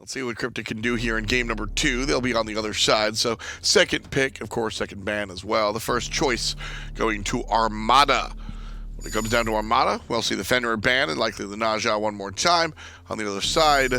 Let's see what CryptiK can do here in game number 2. They'll be on the other side. So second pick, of course, second ban as well. The first choice going to Armada. When it comes down to Armada, we'll see the Fenrir ban and likely the NotGeno one more time. On the other side,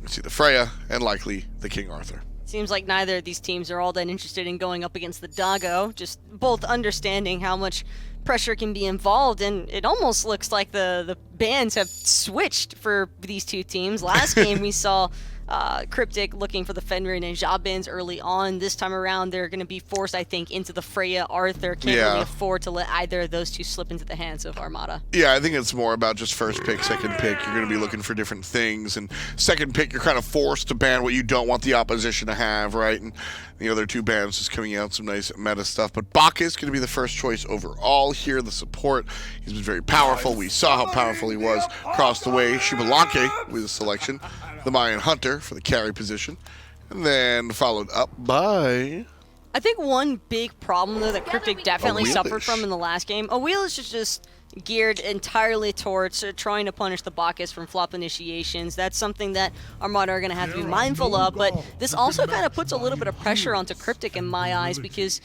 we see the Freya and likely the King Arthur. Seems like neither of these teams are all that interested in going up against the Doggo, just both understanding how much pressure can be involved, and it almost looks like the bans have switched for these two teams. Last game we saw CryptiK looking for the Fenrir and Ninja bans early on. This time around, they're going to be forced, I think, into the Freya Arthur. Can't really afford to let either of those two slip into the hands of Armada. Yeah, I think it's more about just first pick, second pick. You're going to be looking for different things. And second pick, you're kind of forced to ban what you don't want the opposition to have, right? And the other two bans just coming out some nice meta stuff. But Bacchus is going to be the first choice overall here, the support. He's been very powerful. We saw how powerful he was across the way. Xbalanque with the selection. The Mayan Hunter for the carry position. And then followed up by... I think one big problem, though, that CryptiK definitely suffered from in the last game, Awilix is just geared entirely towards trying to punish the Bacchus from flop initiations. That's something that Armada are going to have to be mindful of, but this also kind of puts a little bit of pressure onto CryptiK in my eyes, because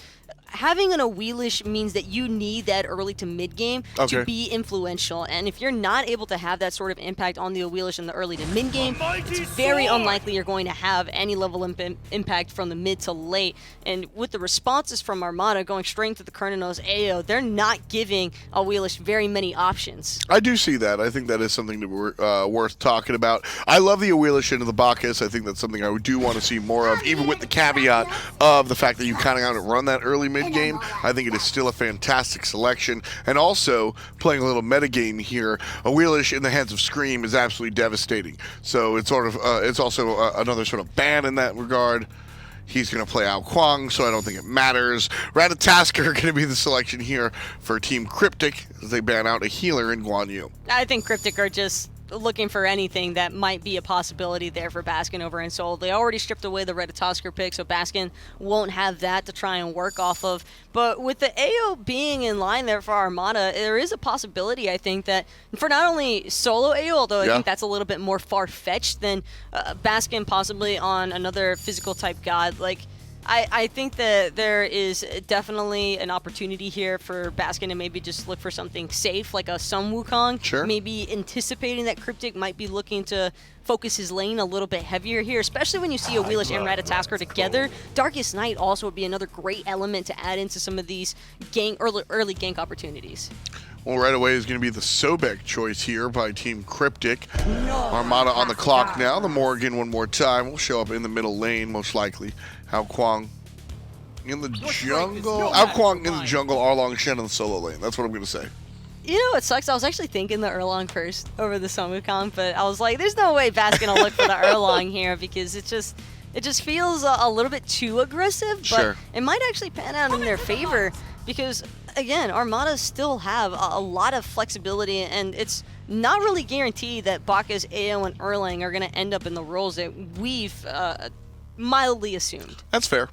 having an Awilix means that you need that early to mid game to be influential, and if you're not able to have that sort of impact on the Awilix in the early to mid game, it's very unlikely you're going to have any level of impact from the mid to late. And with the responses from Armada going straight into the Cernunnos AO, they're not giving Awilix very many options. I do see that. I think that is something that we're worth talking about. I love the Awilix into the Bacchus. I think that's something I do want to see more of, even with the caveat of the fact that you kind of got to run that early mid game. I think it is still a fantastic selection, and also playing a little meta game here. Awilix in the hands of Screammmmm is absolutely devastating. So it's sort of it's also another sort of ban in that regard. He's going to play out Kuang, so I don't think it matters. Ratatoskr are going to be the selection here for Team CryptiK as they ban out a healer in Guan Yu. I think CryptiK are just looking for anything that might be a possibility there for Baskin over in Seoul. They already stripped away the Ratatoskr pick, so Baskin won't have that to try and work off of. But with the AO being in line there for Armada, there is a possibility, I think, that for not only solo AO, although I think that's a little bit more far-fetched than Baskin possibly on another physical type god. Like, I think that there is definitely an opportunity here for Baskin to maybe just look for something safe, like a Sun Wukong. Sure. Maybe anticipating that CryptiK might be looking to focus his lane a little bit heavier here, especially when you see Awilix and Ratatoskr together. Darkest Night also would be another great element to add into some of these early gank opportunities. Well, right away is going to be the Sobek choice here by Team CryptiK. Armada on the clock now. The Morrigan one more time will show up in the middle lane, most likely. Kuang in the jungle. Kuang in the jungle, Erlang, Shen in the solo lane. That's what I'm going to say. You know what sucks? I was actually thinking the Erlang first over the Sun Wukong, but I was like, there's no way Baskin will look for the Erlang here, because it just feels a little bit too aggressive, but it might actually pan out in their favor, because again, Armada still have a lot of flexibility, and it's not really guaranteed that Bacchus, AO, and Erlang are going to end up in the roles that we've mildly assumed. That's fair.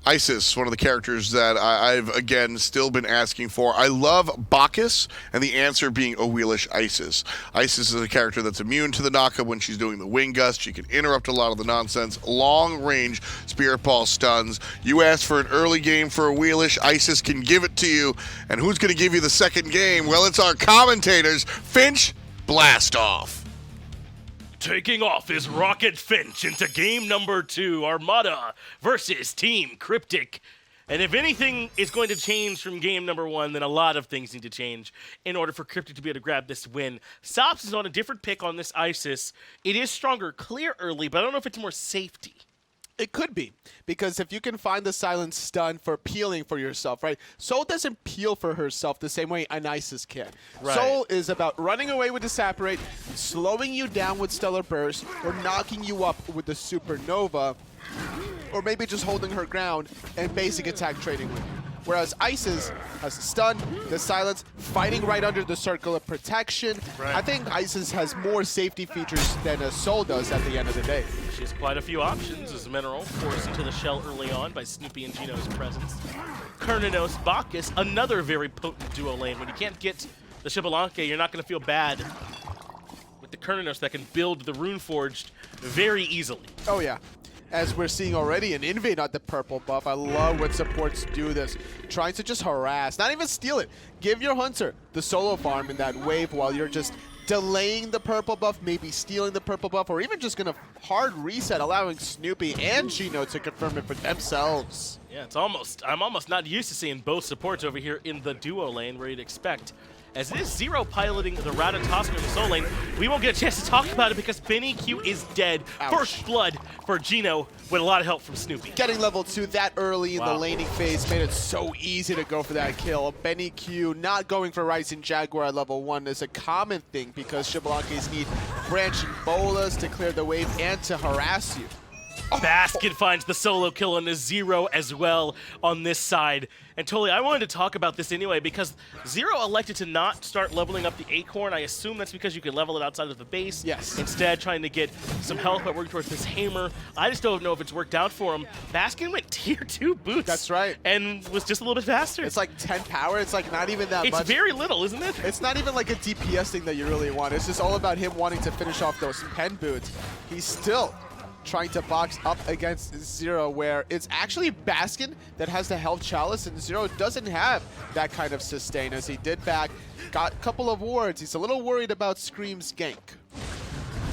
Isis, one of the characters that I've, again, still been asking for. I love Bacchus, and the answer being Awilix Isis. Isis is a character that's immune to the knockup when she's doing the wing gust. She can interrupt a lot of the nonsense. Long-range Spirit Ball stuns. You ask for an early game for Awilix, Isis can give it to you. And who's going to give you the second game? Well, it's our commentators. Finch, blast off. Taking off is Rocket Finch into game number 2, Armada versus Team CryptiK. And if anything is going to change from game number 1, then a lot of things need to change in order for CryptiK to be able to grab this win. Sops is on a different pick on this Isis. It is stronger, clear early, but I don't know if it's more safety. It could be, because if you can find the silent stun for peeling for yourself, right? Soul doesn't peel for herself the same way an Isis can. Right. Soul is about running away with the Separate, slowing you down with Stellar Burst, or knocking you up with the Supernova, or maybe just holding her ground and basic attack trading with you. Whereas Isis has the stun, the silence, fighting right under the circle of protection. Right. I think Isis has more safety features than a Soul does at the end of the day. She has quite a few options as Mineral forced into the shell early on by Snoopy and Geno's presence. Cernunnos, Bacchus, another very potent duo lane. When you can't get the Xbalanque, you're not going to feel bad with the Cernunnos that can build the Rune Forged very easily. Oh yeah. As we're seeing already, an invade on the purple buff. I love when supports do this. Trying to just harass, not even steal it. Give your hunter the solo farm in that wave while you're just delaying the purple buff, maybe stealing the purple buff, or even just gonna hard reset, allowing Snoopy and Geno to confirm it for themselves. Yeah, I'm almost not used to seeing both supports over here in the duo lane where you'd expect. As it is Zearoe piloting the Ratatoskr in the soul lane, we won't get a chance to talk about it because BennyQ is dead. Ouch. First blood for Geno with a lot of help from Snoopy. Getting level 2 that early in the Wow. laning phase made it so easy to go for that kill. BennyQ not going for Rising Jaguar at level 1 is a common thing because Xbalanques need branching bolas to clear the wave and to harass you. Baskin finds the solo kill on the Zearoe as well on this side. And totally, I wanted to talk about this anyway because Zearoe elected to not start leveling up the Acorn. I assume that's because you can level it outside of the base. Yes. Instead, trying to get some health by working towards this hammer. I just don't know if it's worked out for him. Baskin went tier 2 boots. That's right. And was just a little bit faster. It's like 10 power. It's like not even that It's much. very little, isn't it? It's not even like a DPS thing that you really want. It's just all about him wanting to finish off those pen boots. He's still trying to box up against Zearoe, where it's actually Baskin that has the health chalice, and Zearoe doesn't have that kind of sustain, as he did back, got a couple of wards. He's a little worried about Scream's gank.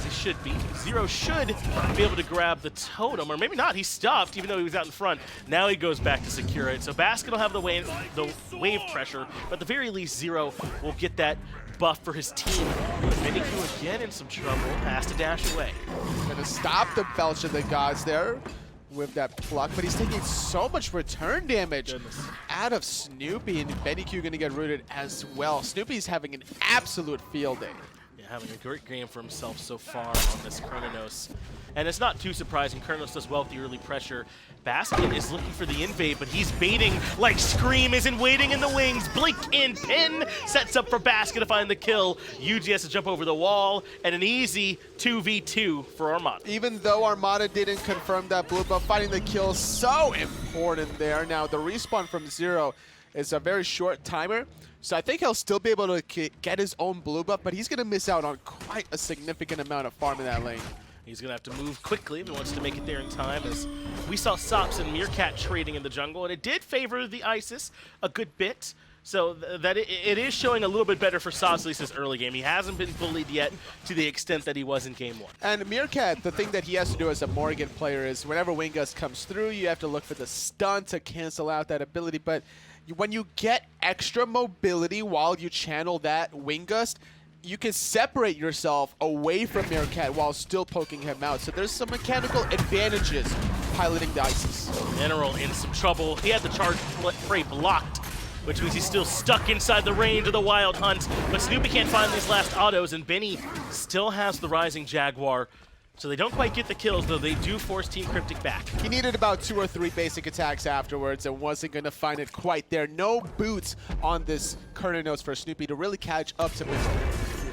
He should be. Zearoe should be able to grab the totem, or maybe not. He stopped, even though he was out in front. Now he goes back to secure it. So Baskin will have the wave pressure, but at the very least, Zearoe will get that buff for his team. BennyQ again in some trouble. Has to dash away. Gonna stop the Belch of the Gods there with that pluck, but he's taking so much return damage out of Snoopy, and BennyQ gonna get rooted as well. Snoopy's having an absolute field day. Yeah, having a great game for himself so far on this Cernunnos. And it's not too surprising. Cernunnos does well with the early pressure. Baskin is looking for the invade, but he's baiting like Scream isn't waiting in the wings. Blink in, pin sets up for Baskin to find the kill. Yuji has to jump over the wall, and an easy 2v2 for Armada. Even though Armada didn't confirm that blue buff, finding the kill so important there. Now, the respawn from Zearoe is a very short timer, so I think he'll still be able to get his own blue buff, but he's going to miss out on quite a significant amount of farm in that lane. He's going to have to move quickly if he wants to make it there in time, as we saw Sops and Meerkat trading in the jungle, and it did favor the Isis a good bit. So that it is showing a little bit better for Sops, at least this early game. He hasn't been bullied yet to the extent that he was in game 1. And Meerkat, the thing that he has to do as a Morrigan player is whenever Wind Gust comes through, you have to look for the stun to cancel out that ability. But when you get extra mobility while you channel that Wind Gust, you can separate yourself away from Meerkat while still poking him out. So there's some mechanical advantages piloting the Isis. General in some trouble. He had the charge prey blocked, which means he's still stuck inside the range of the Wild Hunt. But Snoopy can't find these last autos, and Benny still has the Rising Jaguar. So they don't quite get the kills, though they do force Team CryptiK back. He needed about 2 or 3 basic attacks afterwards and wasn't going to find it quite there. No boots on this Cernunnos for Snoopy to really catch up to him.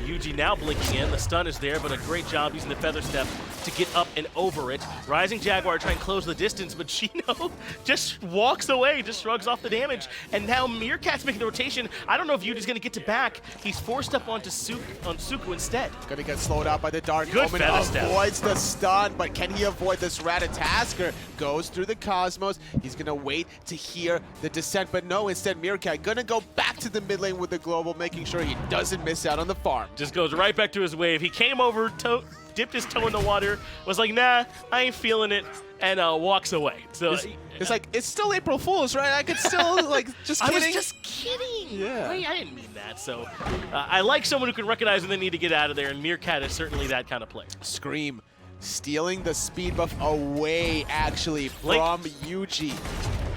Yuji now blinking in. The stun is there, but a great job using the Feather Step to get up and over it. Rising Jaguar trying to close the distance, but Geno just walks away, just shrugs off the damage. And now Meerkat's making the rotation. I don't know if Yuji's going to get to back. He's forced up onto Suku instead. Gonna get slowed out by the Dark Good Omen. Feather Step. Avoids the stun, but can he avoid this Ratatoskr? Goes through the Cosmos. He's gonna wait to hear the descent, but no, instead Meerkat gonna go back to the mid lane with the global, making sure he doesn't miss out on the farm. Just goes right back to his wave. He came over, dipped his toe in the water, was like, nah, I ain't feeling it, and walks away. So It's like, it's still April Fool's, right? I could still, like, just kidding. I was just kidding. Yeah. I didn't mean that. So I like someone who can recognize when they need to get out of there, and Meerkat is certainly that kind of player. Scream stealing the speed buff away, actually, from Yuji.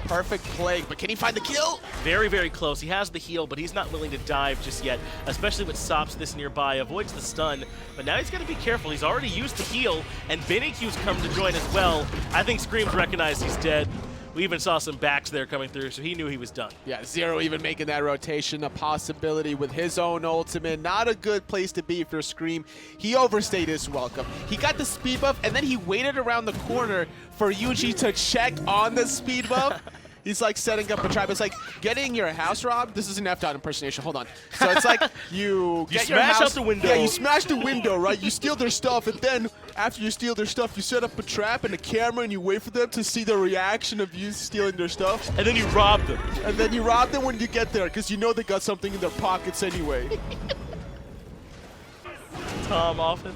Perfect play, but can he find the kill? Very, very close. He has the heal, but he's not willing to dive just yet, especially with Sops this nearby. Avoids the stun, but now he's got to be careful. He's already used the heal, and BennyQ's come to join as well. I think Scream's recognized he's dead. We even saw some backs there coming through, so he knew he was done. Yeah, Zearoe even making that rotation a possibility with his own ultimate. Not a good place to be for Scream. He overstayed his welcome. He got the speed buff, and then he waited around the corner for Yuji to check on the speed buff. He's like setting up a trap. It's like getting your house robbed. This is an F-dot impersonation. Hold on. So it's like you get your smash house out the window. Yeah, you smash the window, right? You steal their stuff, and then after you steal their stuff, you set up a trap and a camera, and you wait for them to see the reaction of you stealing their stuff. And then you rob them. And then you rob them when you get there, because you know they got something in their pockets anyway. Tom often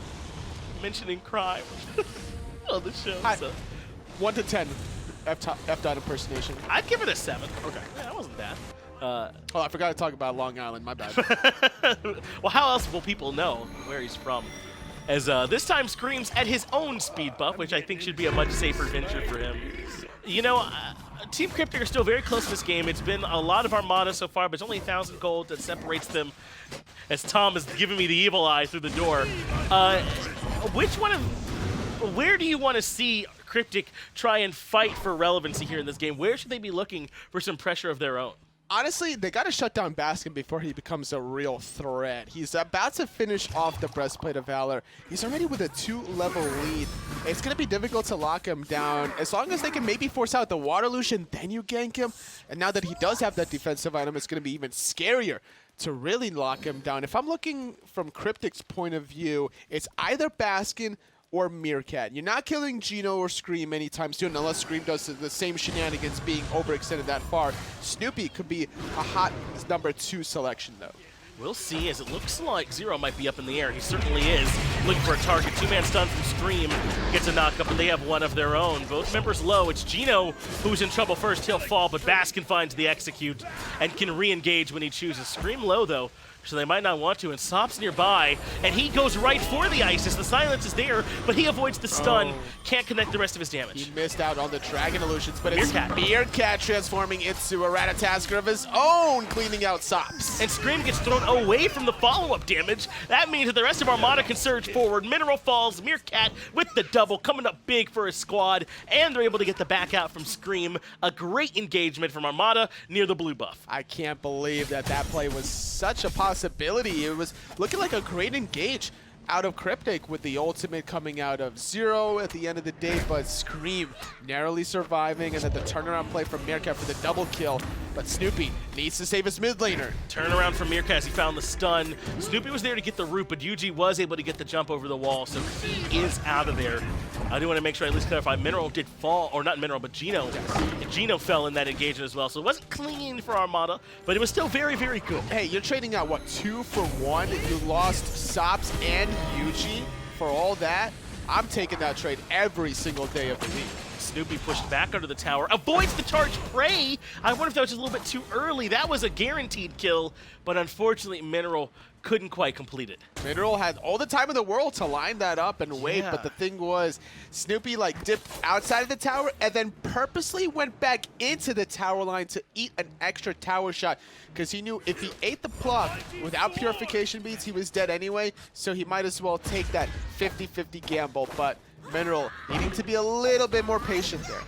mentioning crime on the show. So. 1 to 10, F-dot impersonation. I'd give it a 7. Okay. Yeah, that wasn't bad. Oh, I forgot to talk about Long Island. My bad. Well, how else will people know where he's from? As this time Scream's at his own speed buff, which I think should be a much safer venture for him. You know, Team CryptiK are still very close to this game. It's been a lot of Armada so far, but it's only 1,000 gold that separates them. As Tom is giving me the evil eye through the door. Where do you want to see CryptiK try and fight for relevancy here in this game? Where should they be looking for some pressure of their own? Honestly, they got to shut down Baskin before he becomes a real threat. He's about to finish off the Breastplate of Valor. He's already with a 2-level lead. It's going to be difficult to lock him down. As long as they can maybe force out the Water Lucian, then you gank him. And now that he does have that defensive item, it's going to be even scarier to really lock him down. If I'm looking from CryptiK's point of view, it's either Baskin or Meerkat. You're not killing Geno or Scream anytime soon unless Scream does the same shenanigans being overextended that far. Snoopy could be a hot number 2 selection, though. We'll see, as it looks like Zearoe might be up in the air. He certainly is. Looking for a target. 2-man stun from Scream. Gets a knock-up, and they have one of their own. Both members low. It's Geno who's in trouble first. He'll fall, but Baskin finds the execute and can re-engage when he chooses. Scream low, though, so they might not want to, and Sops nearby, and he goes right for the Isis. The silence is there, but he avoids the stun. Can't connect the rest of his damage. He missed out on the Dragon Illusions, but it's Meerkat. Meerkat transforming into a Ratatoskr of his own, cleaning out Sops. And Scream gets thrown away from the follow-up damage. That means that the rest of Armada can surge forward. Mineral falls, Meerkat with the double, coming up big for his squad, and they're able to get the back out from Scream. A great engagement from Armada near the blue buff. I can't believe that play was such a possibility. It was looking like a great engage out of CryptiK with the ultimate coming out of Zearoe at the end of the day, but Scream narrowly surviving, and then the turnaround play from Meerkat for the double kill. But Snoopy needs to save his mid laner. Turnaround from Meerkat as he found the stun. Snoopy was there to get the root, but Yuji was able to get the jump over the wall, so he is out of there. I do want to make sure I at least clarify, Mineral did fall, or not Mineral, but Geno. And Geno fell in that engagement as well, so it wasn't clean for Armada, but it was still very, very good. Hey, you're trading out, what, 2 for 1? You lost Sops and Yuji for all that? I'm taking that trade every single day of the week. Snoopy pushed back under the tower, avoids the charged prey. I wonder if that was just a little bit too early. That was a guaranteed kill, but unfortunately Mineral couldn't quite complete it. Mineral had all the time in the world to line that up and wait, but the thing was, Snoopy like dipped outside of the tower and then purposely went back into the tower line to eat an extra tower shot, because he knew if he ate the plug without purification beads, he was dead anyway, so he might as well take that 50-50 gamble, but Mineral needing to be a little bit more patient there.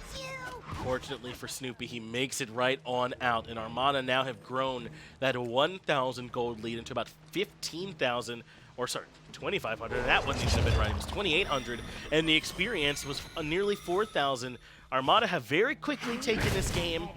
Fortunately for Snoopy, he makes it right on out, and Armada now have grown that 1,000 gold lead into about 15,000, or sorry, 2,500. That wouldn't even have been right. It was 2,800, and the experience was nearly 4,000. Armada have very quickly taken this game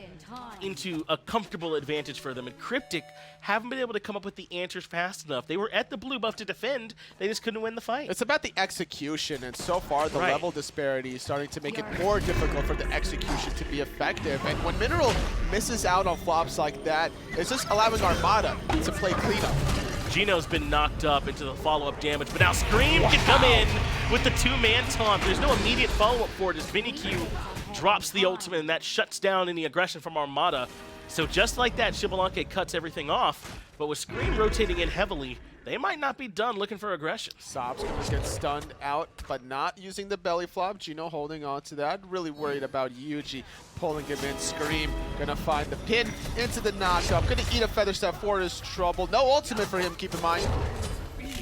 into a comfortable advantage for them, and CryptiK haven't been able to come up with the answers fast enough. They were at the blue buff to defend, they just couldn't win the fight. It's about the execution, and so far the level disparity is starting to make it more difficult for the execution to be effective, and when Mineral misses out on flops like that, it's just allowing Armada to play cleanup. Geno's been knocked up into the follow-up damage, but now Scream can come in with the 2-man taunt. There's no immediate follow-up for it as BennyQ drops the ultimate, and that shuts down any aggression from Armada. So just like that, Xbalanque cuts everything off, but with Scream rotating in heavily, they might not be done looking for aggression. Sops can just get stunned out, but not using the belly flop. Geno holding on to that. Really worried about Yuji pulling him in. Scream gonna find the pin into the knockup. Gonna eat a feather step for his trouble. No ultimate for him, keep in mind.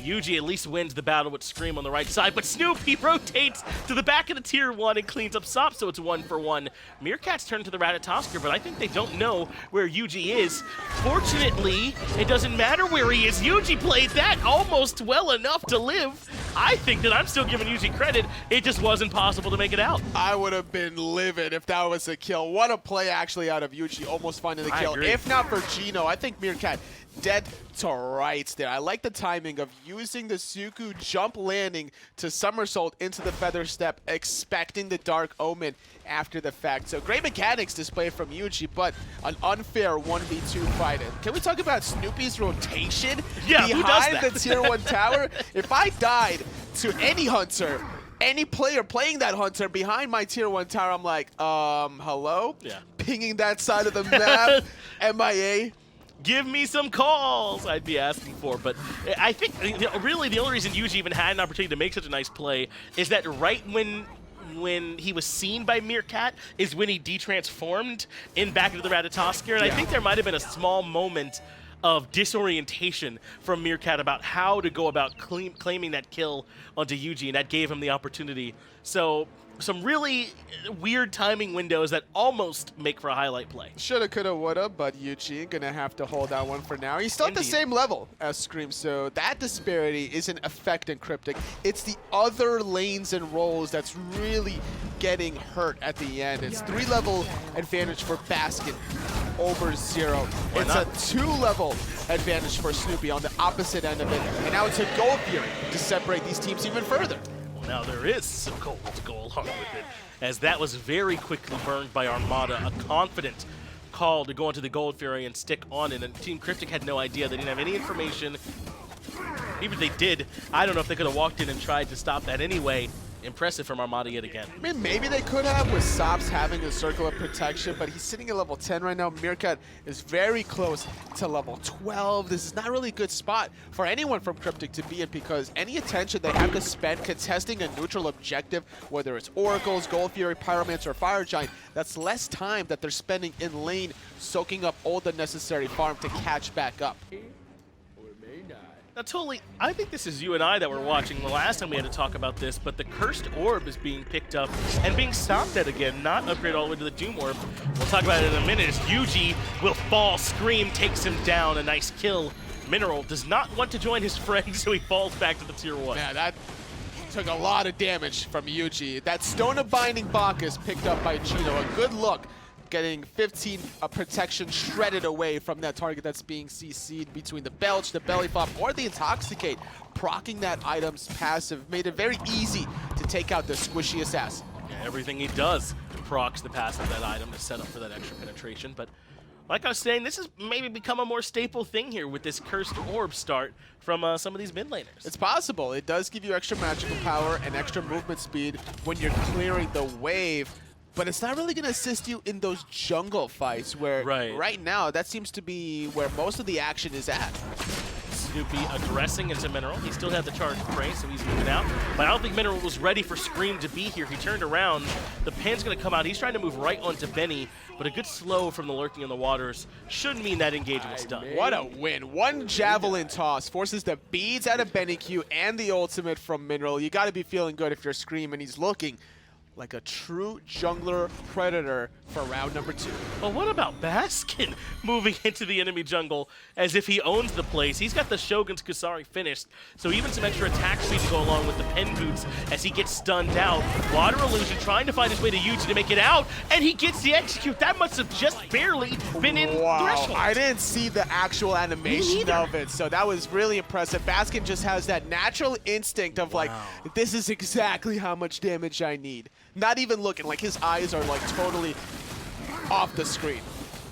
Yuji at least wins the battle with Scream on the right side, but Snoopy rotates to the back of the tier 1 and cleans up sops, so it's 1-for-1. Meerkat's turned to the Ratatoskr, but I think they don't know where Yuji is. Fortunately, it doesn't matter where he is. Yuji played that almost well enough to live. I think that I'm still giving Yuji credit. It just wasn't possible to make it out. I would have been livid if that was a kill. What a play actually out of Yuji, almost finding the kill. Agree. If not for Geno, I think Meerkat dead to rights there. I like the timing of using the Suku jump landing to somersault into the feather step, expecting the Dark Omen after the fact. So great mechanics displayed from Yuji, but an unfair 1v2 fight. And can we talk about Snoopy's rotation behind the tier 1 tower? If I died to any hunter, any player playing that hunter behind my tier 1 tower, I'm like, hello? Yeah. Pinging that side of the map, MIA. Give me some calls, I'd be asking for. But I think really the only reason Yuji even had an opportunity to make such a nice play is that right when he was seen by Meerkat is when he detransformed in back into the Ratatoskr. And I think there might have been a small moment of disorientation from Meerkat about how to go about claiming that kill onto Yuji, and that gave him the opportunity. So some really weird timing windows that almost make for a highlight play. Shoulda, coulda, woulda, but Yuji gonna have to hold that one for now. He's still at the same level as Scream, so that disparity isn't affecting CryptiK. It's the other lanes and roles that's really getting hurt at the end. It's 3-level advantage for Baskin over Zearoe. It's a 2-level advantage for Snoopy on the opposite end of it, and now it's a Gold Fury to separate these teams even further. Now there is some gold to go along with it, as that was very quickly burned by Armada, a confident call to go into the Gold Fury and stick on it, and Team CryptiK had no idea. They didn't have any information. Even if they did, I don't know if they could have walked in and tried to stop that anyway. Impressive from Armada yet again. I mean, maybe they could have with Sops having a circle of protection, but he's sitting at level 10 right now. Meerkat is very close to level 12. This is not really a good spot for anyone from CryptiK to be in, because any attention they have to spend contesting a neutral objective, whether it's Oracles, Gold Fury, Pyromancer, or Fire Giant, that's less time that they're spending in lane soaking up all the necessary farm to catch back up. Now, totally, I think this is you and I that were watching the last time we had to talk about this, but the Cursed Orb is being picked up and being stopped at again, not upgrade all the way to the Doom Orb. We'll talk about it in a minute as Yuji will fall, Scream takes him down, a nice kill. Mineral does not want to join his friend, so he falls back to the tier 1. Yeah, that took a lot of damage from Yuji. That Stone of Binding Bacchus picked up by Geno, a good look. Getting 15 protection shredded away from that target that's being CC'd between the Belch, the Belly Flop, or the Intoxicate. Proccing that item's passive made it very easy to take out the squishiest ass. Yeah, everything he does procs the passive of that item to set up for that extra penetration. But like I was saying, this has maybe become a more staple thing here with this Cursed Orb start from some of these mid laners. It's possible. It does give you extra magical power and extra movement speed when you're clearing the wave. But it's not really going to assist you in those jungle fights where right now that seems to be where most of the action is at. Snoopy aggressing into Mineral. He still had the charge prey, so he's moving out. But I don't think Mineral was ready for Scream to be here. He turned around. The pin's going to come out. He's trying to move right onto Benny, but a good slow from the Lurking in the Waters should mean that engagement's done. What a win. One javelin toss forces the beads out of BennyQ and the ultimate from Mineral. You got to be feeling good if you're Scream, and he's looking like a true jungler predator for round number 2. Well, what about Baskin moving into the enemy jungle as if he owns the place? He's got the Shogun's Kusari finished, so even some extra attack speed to go along with the pen boots as he gets stunned out. Water Illusion trying to find his way to Yuji to make it out, and he gets the execute. That must have just barely been in threshold. I didn't see the actual animation of it, so that was really impressive. Baskin just has that natural instinct of like, this is exactly how much damage I need. Not even looking, like his eyes are like totally off the screen.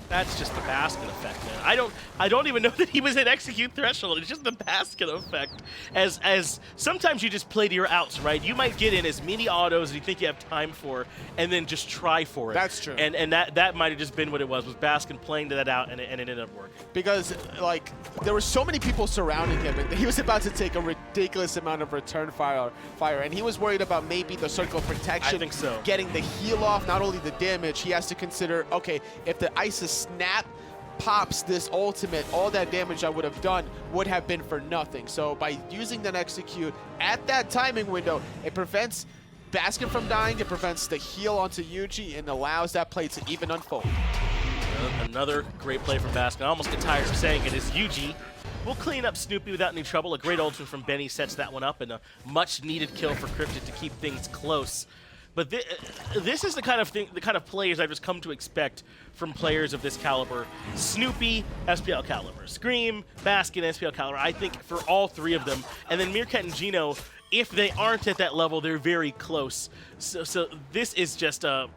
That's just the Baskin effect, man. I don't even know that he was at execute threshold. It's just the Baskin effect. As sometimes you just play to your outs, right? You might get in as many autos as you think you have time for, and then just try for it. That's true. And that might have just been what it was Baskin playing to that out, and it ended up working. Because like there were so many people surrounding him, and he was about to take a ridiculous amount of return fire, and he was worried about maybe the circle of protection. I think so. Getting the heal off, not only the damage. He has to consider, okay, if the ice is snap, pops this ultimate, all that damage I would have done would have been for nothing. So by using that execute at that timing window, it prevents Baskin from dying, it prevents the heal onto Yuji, and allows that play to even unfold. Another great play from Baskin. I almost get tired of saying it. Is Yuji will clean up Snoopy without any trouble. A great ultimate from Benny sets that one up, and a much-needed kill for CryptiK to keep things close. But this is the kind of players I've just come to expect from players of this caliber. Snoopy, SPL caliber. Screammmmm, Baskin, SPL caliber. I think for all three of them. And then Meerkat and Geno, if they aren't at that level, they're very close. So this is just a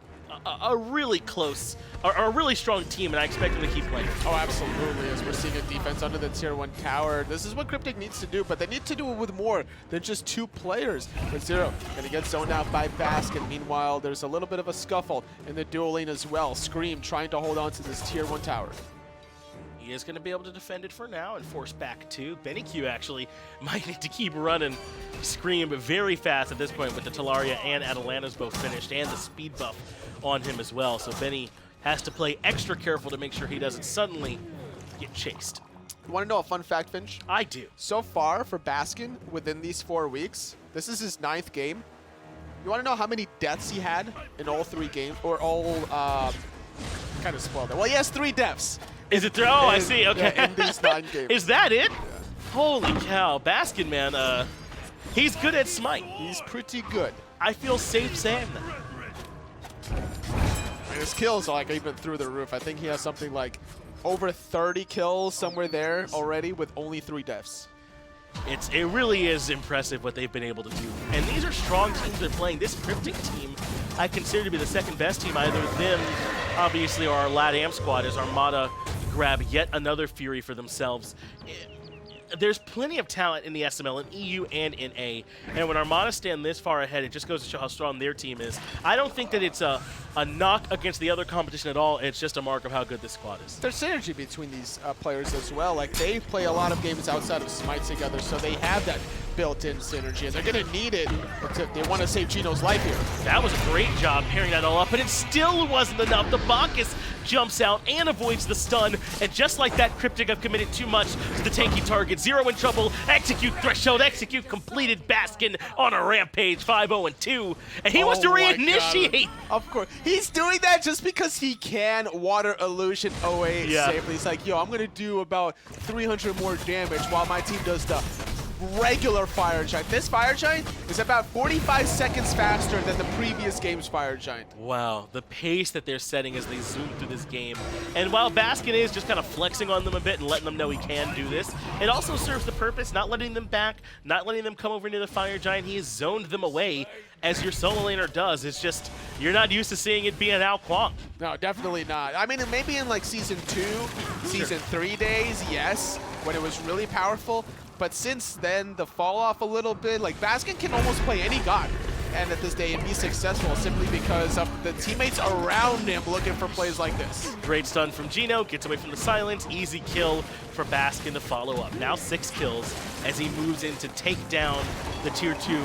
really close, a really strong team, and I expect them to keep playing. Oh, absolutely. As we're seeing a defense under the tier 1 tower, this is what CryptiK needs to do, but they need to do it with more than just 2 players. But Zearoe gonna get zoned out by Baskin. Meanwhile, there's a little bit of a scuffle in the dual lane as well. Screammmmm trying to hold on to this tier 1 tower. He is going to be able to defend it for now and force back 2. BennyQ actually might need to keep running Screammmmm very fast at this point with the Talaria and Atalanta's both finished and the speed buff on him as well. So Benny has to play extra careful to make sure he doesn't suddenly get chased. You want to know a fun fact, Finch? I do. So far for Baskin, within these 4 weeks, this is his 9th game. You want to know how many deaths he had in all 3 games? Or all, kind of spoiled it. Well, he has 3 deaths. Is it 3? Oh, I see. Okay. Yeah, in these 9 games. Is that it? Yeah. Holy cow. Baskin, man, he's good at Smite. He's pretty good. I feel safe saying that. And his kills are like even through the roof. I think he has something like over 30 kills somewhere there already with only 3 deaths. It really is impressive what they've been able to do. And these are strong teams they're playing. This CryptiK team I consider to be the second best team. Either them, obviously, or our LATAM squad as Armada grab yet another Fury for themselves. There's plenty of talent in the SML, in EU and in A. And when Armada stand this far ahead, it just goes to show how strong their team is. I don't think that it's a knock against the other competition at all. It's just a mark of how good this squad is. There's synergy between these players as well. Like, they play a lot of games outside of Smite together, so they have that built-in synergy, and they're going to need it. They want to save Geno's life here. That was a great job pairing that all up, but it still wasn't enough. The Bacchus jumps out and avoids the stun, and just like that, CryptiK have committed too much to the tanky target. Zearoe in trouble, execute threshold, execute completed. Baskin on a rampage, 5-0-2, and he wants to reinitiate. Of course. He's doing that just because he can water illusion away safely. He's like, yo, I'm going to do about 300 more damage while my team does the regular Fire Giant. This Fire Giant is about 45 seconds faster than the previous game's Fire Giant. Wow, the pace that they're setting as they zoom through this game. And while Baskin is just kind of flexing on them a bit and letting them know he can do this, it also serves the purpose, not letting them back, not letting them come over near the Fire Giant. He has zoned them away, as your solo laner does. It's just, you're not used to seeing it being out Kuang. No, definitely not. I mean, maybe in like Season 2, Season 3 days, yes, when it was really powerful. But since then, the fall off a little bit. Like, Baskin can almost play any god and at this day and be successful simply because of the teammates around him looking for plays like this. Great stun from Geno, gets away from the silence, easy kill for Baskin to follow up. Now 6 kills as he moves in to take down the tier 2.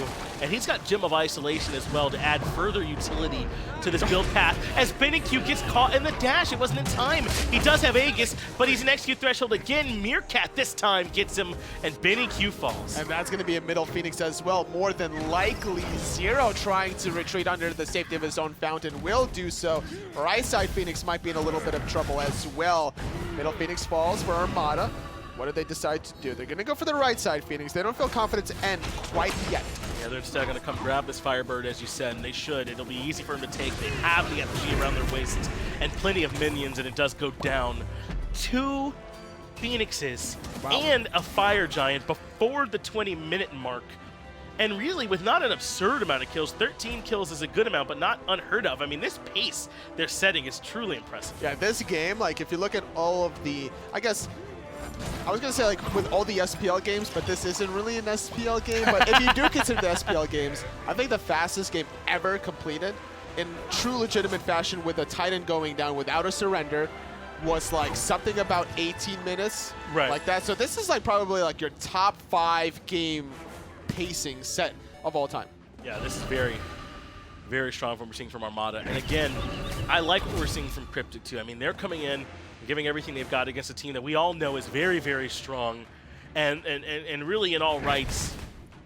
And he's got Gem of Isolation as well to add further utility to this build path. As BennyQ gets caught in the dash, it wasn't in time. He does have Aegis, but he's an execute threshold again. Meerkat this time gets him, and BennyQ falls. And that's going to be a middle Phoenix as well. More than likely, Zearoe trying to retreat under the safety of his own fountain will do so. Right side Phoenix might be in a little bit of trouble as well. Middle Phoenix falls for Armada. What do they decide to do? They're going to go for the right side Phoenix. They don't feel confident to end quite yet. Yeah, they're still going to come grab this Firebird, as you said, and they should. It'll be easy for them to take. They have the FG around their waists and plenty of minions, and it does go down. 2 Phoenixes and a Fire Giant before the 20-minute mark. And really, with not an absurd amount of kills, 13 kills is a good amount, but not unheard of. I mean, this pace they're setting is truly impressive. Yeah, this game, like, if you look at all of the, I guess, I was going to say, like, with all the SPL games, but this isn't really an SPL game. But if you do consider the SPL games, I think the fastest game ever completed in true legitimate fashion with a Titan going down without a surrender was, like, something about 18 minutes. Right. Like that. So this is, like, probably, like, your top 5 game pacing set of all time. Yeah, this is very, very strong from what we're seeing from Armada. And again, I like what we're seeing from CryptiK too. I mean, they're coming in giving everything they've got against a team that we all know is very, very strong, and really in all rights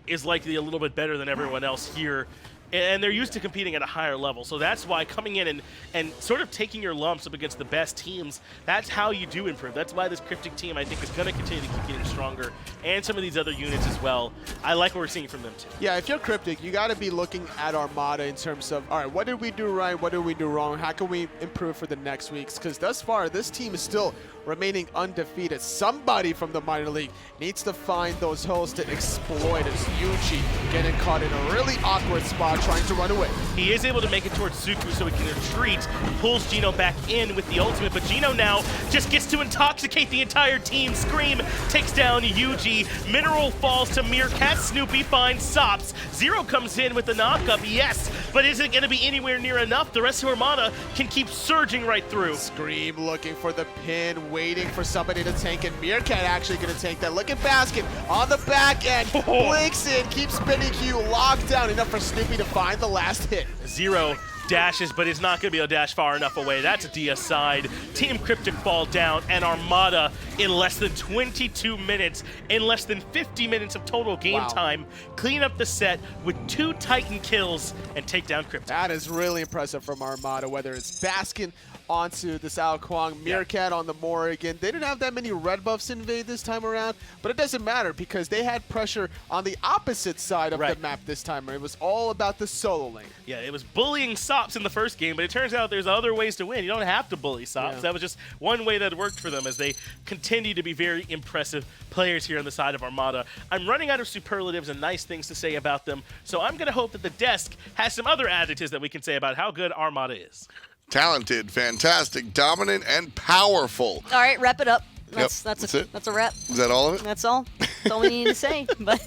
is likely a little bit better than everyone else here. And they're used to competing at a higher level. So that's why coming in and sort of taking your lumps up against the best teams, that's how you do improve. That's why this CryptiK team, I think, is going to continue to keep getting stronger. And some of these other units as well. I like what we're seeing from them, too. Yeah, if you're CryptiK, you got to be looking at Armada in terms of, all right, what did we do right? What did we do wrong? How can we improve for the next weeks? Because thus far, this team is still remaining undefeated. Somebody from the minor league needs to find those holes to exploit as Yuji getting caught in a really awkward spot trying to run away. He is able to make it towards Suku so he can retreat, pulls Geno back in with the ultimate, but Geno now just gets to intoxicate the entire team. Scream takes down Yuji, Mineral falls to Meerkat, Snoopy finds Sops, Zearoe comes in with the knockup, yes, but is it going to be anywhere near enough? The rest of Armada can keep surging right through. Scream looking for the pin, waiting for somebody to tank, and Meerkat actually going to tank that. Look at Baskin on the back end, blinks in, keeps BennyQ locked down, enough for Snoopy to find the last hit. Zearoe dashes, but is not going to be able to dash far enough away. That's a D aside. Team CryptiK fall down, and Armada, in less than 22 minutes, in less than 50 minutes of total game time, clean up the set with 2 Titan kills and take down CryptiK. That is really impressive from Armada, whether it's Baskin onto the Kuang, Meerkat on the Morrigan. They didn't have that many red buffs invade this time around, but it doesn't matter because they had pressure on the opposite side of the map this time. It was all about the solo lane. Yeah, it was bullying Sops in the first game, but it turns out there's other ways to win. You don't have to bully Sops. Yeah. That was just one way that worked for them as they continue to be very impressive players here on the side of Armada. I'm running out of superlatives and nice things to say about them, so I'm going to hope that the desk has some other adjectives that we can say about how good Armada is. Talented, fantastic, dominant, and powerful. All right, wrap it up. That's it. That's a wrap. Is that all of it? That's all. That's all we need to say. But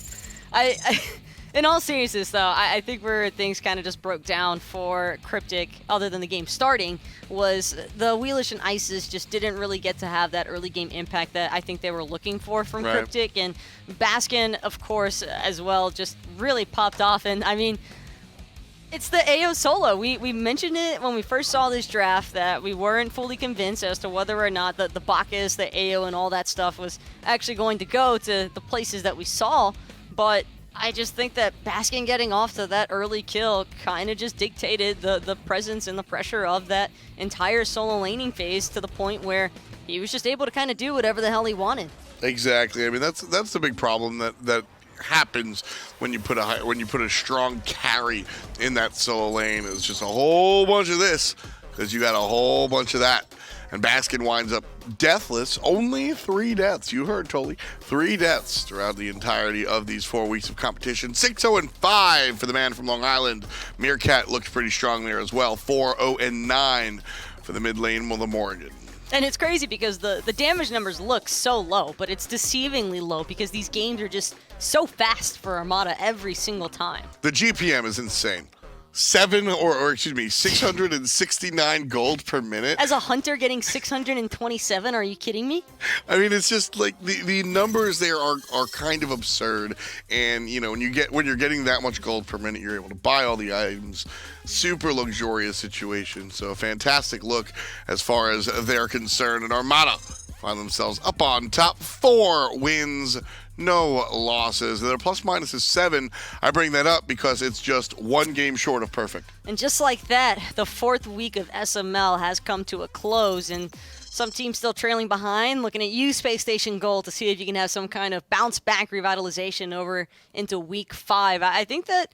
I in all seriousness, though, I think where things kind of just broke down for CryptiK, other than the game starting, was the Awilix and Ices just didn't really get to have that early game impact that I think they were looking for from CryptiK. And Baskin, of course, as well, just really popped off. And I mean, it's the AO solo. We mentioned it when we first saw this draft that we weren't fully convinced as to whether or not the Bacchus, the AO, and all that stuff was actually going to go to the places that we saw. But I just think that Baskin getting off to that early kill kind of just dictated the presence and the pressure of that entire solo laning phase to the point where he was just able to kind of do whatever the hell he wanted. Exactly. I mean, that's the big problem that happens when you put a strong carry in that solo lane. It's just a whole bunch of this because you got a whole bunch of that. And Baskin winds up deathless. Only 3 deaths. You heard, Tolly. 3 deaths throughout the entirety of these 4 weeks of competition. 6-0-5 for the man from Long Island. Meerkat looked pretty strong there as well. 4-0-9 for the mid lane, the Morrigan. And it's crazy because the damage numbers look so low, but it's deceivingly low because these games are just so fast for Armada every single time. The GPM is insane. 669 gold per minute. As a hunter getting 627, are you kidding me? I mean, it's just like the numbers there are kind of absurd. And you know, when you're getting that much gold per minute, you're able to buy all the items. Super luxurious situation. So a fantastic look as far as they're concerned. And Armada find themselves up on top. 4 wins, no losses. Their plus minus is 7. I bring that up because it's just 1 game short of perfect. And just like that, the 4th week of SML has come to a close, and some teams still trailing behind, looking at you, Space Station Gold, to see if you can have some kind of bounce back revitalization over into week 5. I think that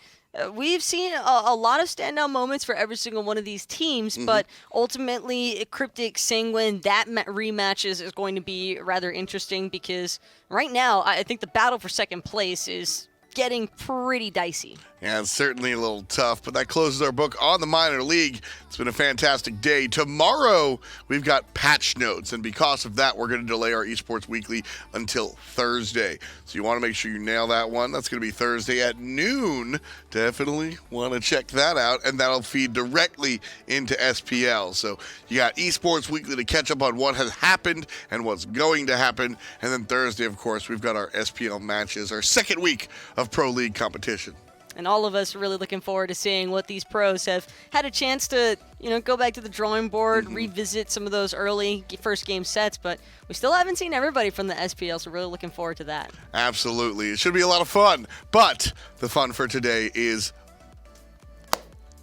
we've seen a lot of standout moments for every single one of these teams, but ultimately, CryptiK Sanguine, that rematch is going to be rather interesting because right now, I think the battle for second place is getting pretty dicey. Yeah, it's certainly a little tough, but that closes our book on the minor league. It's been a fantastic day. Tomorrow, we've got patch notes, and because of that, we're going to delay our Esports Weekly until Thursday. So you want to make sure you nail that one. That's going to be Thursday at noon. Definitely want to check that out, and that'll feed directly into SPL. So you got Esports Weekly to catch up on what has happened and what's going to happen, and then Thursday, of course, we've got our SPL matches, our second week of Pro League competition. And all of us are really looking forward to seeing what these pros have had a chance to, go back to the drawing board, revisit some of those early first game sets, but we still haven't seen everybody from the SPL, so really looking forward to that. Absolutely. It should be a lot of fun, but the fun for today is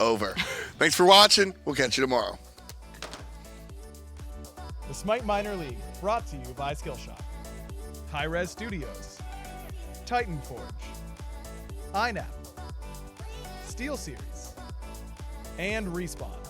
over. Thanks for watching. We'll catch you tomorrow. The Smite Minor League, brought to you by Skillshop, hi-rez Studios, Titan Forge, INAP, Steel Series, and Respawn.